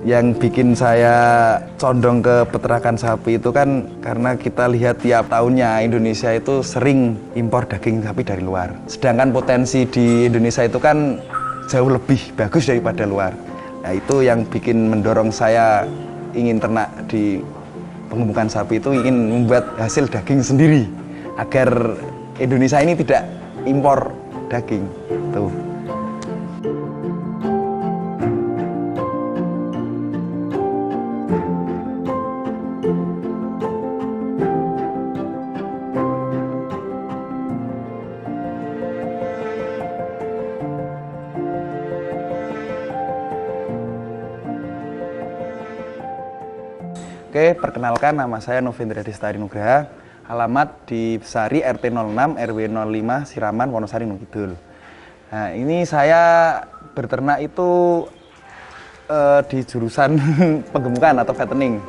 Yang bikin saya condong ke peternakan sapi itu kan karena kita lihat tiap tahunnya Indonesia itu sering impor daging sapi dari luar. Sedangkan potensi di Indonesia itu kan jauh lebih bagus daripada luar. Nah, itu yang bikin mendorong saya ingin ternak di pengemukan sapi itu, ingin membuat hasil daging sendiri agar Indonesia ini tidak impor daging. Tuh. Oke, perkenalkan, nama saya Novendra Destari Nugraha, alamat di Sari RT 06 RW 05 Siraman, Wonosari, Gunung Kidul. Nah, ini saya berternak itu di jurusan penggemukan atau fattening.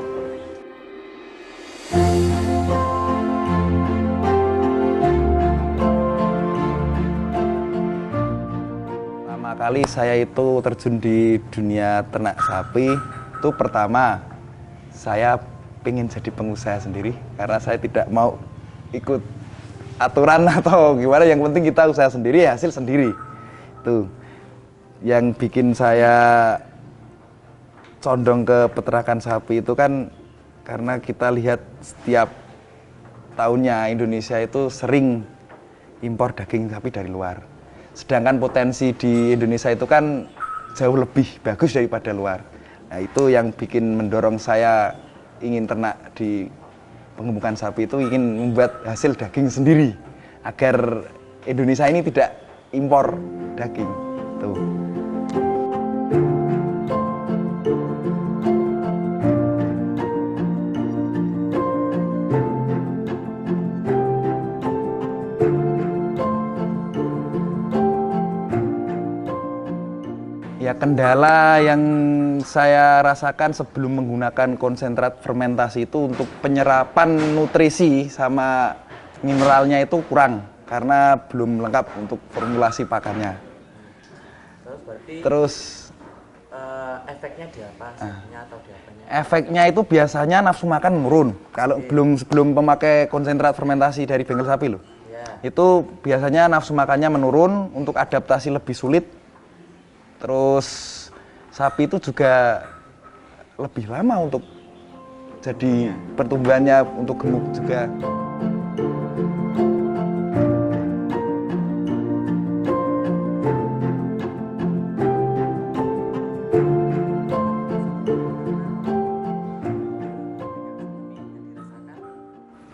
Pertama kali saya itu terjun di dunia ternak sapi itu pertama saya pengen jadi pengusaha sendiri karena saya tidak mau ikut aturan atau gimana, yang penting kita usaha sendiri, hasil sendiri. Itu yang bikin saya condong ke peternakan sapi itu kan karena kita lihat setiap tahunnya Indonesia itu sering impor daging sapi dari luar. Sedangkan potensi di Indonesia itu kan jauh lebih bagus daripada luar. Nah, itu yang bikin mendorong saya ingin ternak di pengemukan sapi itu, ingin membuat hasil daging sendiri agar Indonesia ini tidak impor daging. Tuh. Ya, kendala yang saya rasakan sebelum menggunakan konsentrat fermentasi itu untuk penyerapan nutrisi sama mineralnya itu kurang karena belum lengkap untuk formulasi pakannya. Terus efeknya di apa? Atau di apanya? Efeknya itu biasanya nafsu makan menurun. Kalau sebelum pemakai konsentrat fermentasi dari bengkel sapi loh. Itu biasanya nafsu makannya menurun, untuk adaptasi lebih sulit. Terus sapi itu juga lebih lama untuk jadi pertumbuhannya, untuk gemuk juga.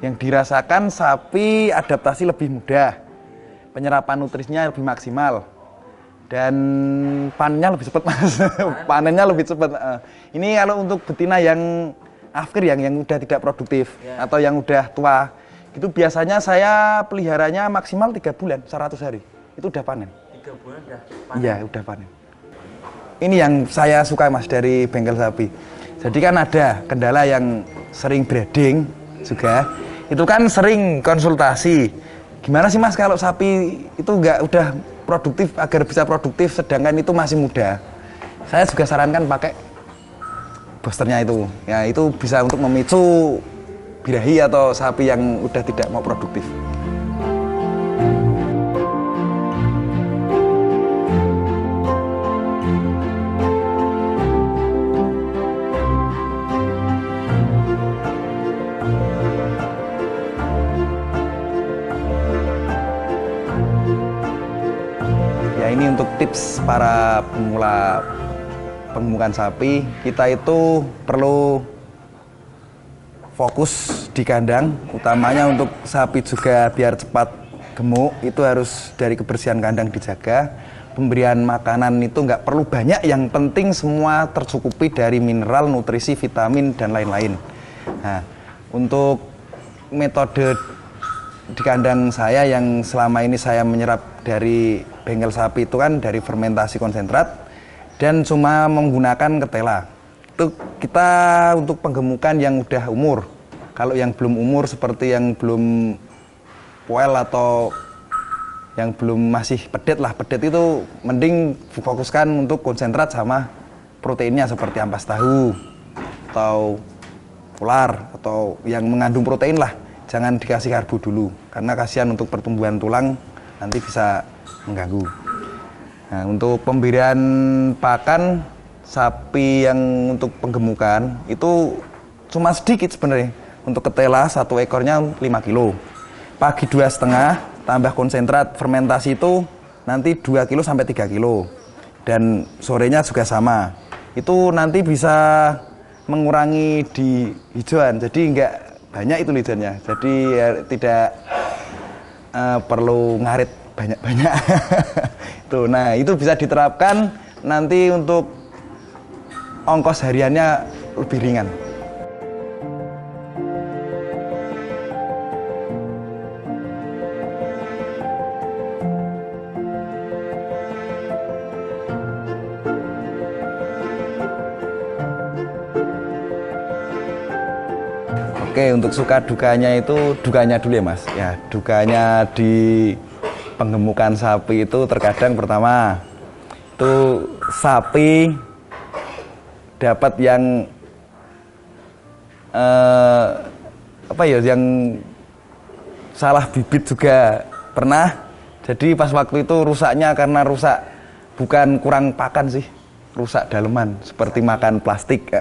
Yang dirasakan sapi adaptasi lebih mudah, penyerapan nutrisinya lebih maksimal. Dan panennya lebih cepat, Mas. Panennya lebih cepat. Ini kalau untuk betina yang afkir, yang udah tidak produktif atau yang udah tua, itu biasanya saya peliharanya maksimal 3 bulan, 100 hari. Itu udah panen. 3 bulan udah panen? Iya, udah panen. Ini yang saya suka, Mas, dari bengkel sapi. Jadi kan ada kendala yang sering breeding juga. Itu kan sering konsultasi. Gimana sih, Mas, kalau sapi itu udah produktif, agar bisa produktif sedangkan itu masih muda? Saya juga sarankan pakai boosternya itu. Ya, itu bisa untuk memicu birahi atau sapi yang udah tidak mau produktif. Ya, ini untuk tips para pemula pengemukan sapi. Kita itu perlu fokus di kandang, utamanya untuk sapi juga biar cepat gemuk, itu harus dari kebersihan kandang dijaga. Pemberian makanan itu nggak perlu banyak, yang penting semua tercukupi dari mineral, nutrisi, vitamin, dan lain-lain. Nah, untuk metode di kandang saya yang selama ini saya menyerap dari bengkel sapi itu kan dari fermentasi konsentrat dan cuma menggunakan ketela. Itu kita untuk penggemukan yang udah umur. Kalau yang belum umur seperti yang belum poel atau yang belum masih pedet lah, pedet itu mending fokuskan untuk konsentrat sama proteinnya seperti ampas tahu atau ular atau yang mengandung protein lah. Jangan dikasih karbo dulu karena kasihan untuk pertumbuhan tulang, nanti bisa mengganggu. Nah, untuk pemberian pakan sapi yang untuk penggemukan itu cuma sedikit sebenarnya. Untuk ketela satu ekornya 5 kilo. Pagi 2,5 tambah konsentrat fermentasi itu nanti 2 kilo sampai 3 kilo. Dan sorenya juga sama. Itu nanti bisa mengurangi di hijauan. Jadi enggak banyak itu hijauannya. Jadi ya, tidak perlu ngarit banyak-banyak. Tuh, nah itu bisa diterapkan nanti untuk ongkos hariannya lebih ringan. Oke, untuk suka dukanya itu, dukanya dulu ya Mas. Ya, dukanya di penggemukan sapi itu terkadang pertama itu sapi dapat yang yang salah bibit juga pernah. Jadi pas waktu itu rusaknya karena rusak bukan kurang pakan sih, rusak daleman seperti makan plastik,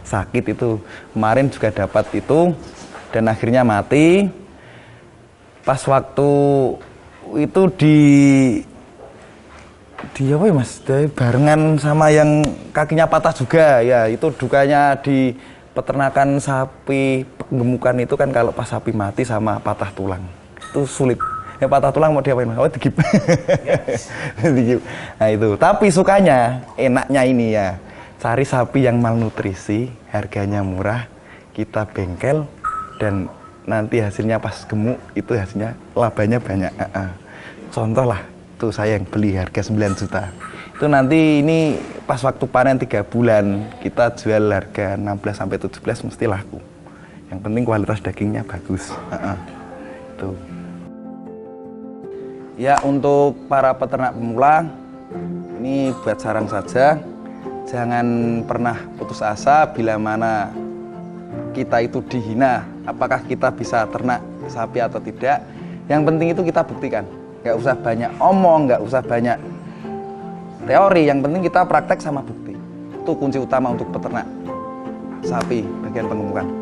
sakit itu. Kemarin juga dapat itu dan akhirnya mati. Pas waktu itu di apa ya Mas, barengan sama yang kakinya patah juga ya. Itu dukanya di peternakan sapi penggemukan itu kan, kalau pas sapi mati sama patah tulang itu sulit ya. Patah tulang mau diapain Mas? Oh, digip. Digip. Nah itu, tapi sukanya enaknya ini ya, cari sapi yang malnutrisi, harganya murah, kita bengkel dan nanti hasilnya pas gemuk itu hasilnya labanya banyak. Contoh lah, tuh saya yang beli harga 9 juta. Itu nanti ini pas waktu panen 3 bulan kita jual harga 16 sampai 17 mesti laku. Yang penting kualitas dagingnya bagus. Tuh. Ya, untuk para peternak pemula ini buat saran saja, jangan pernah putus asa bila mana kita itu dihina, apakah kita bisa ternak sapi atau tidak. Yang penting itu kita buktikan. Nggak usah banyak omong, nggak usah banyak teori, yang penting kita praktek sama bukti. Itu kunci utama untuk peternak sapi bagian penggemukan.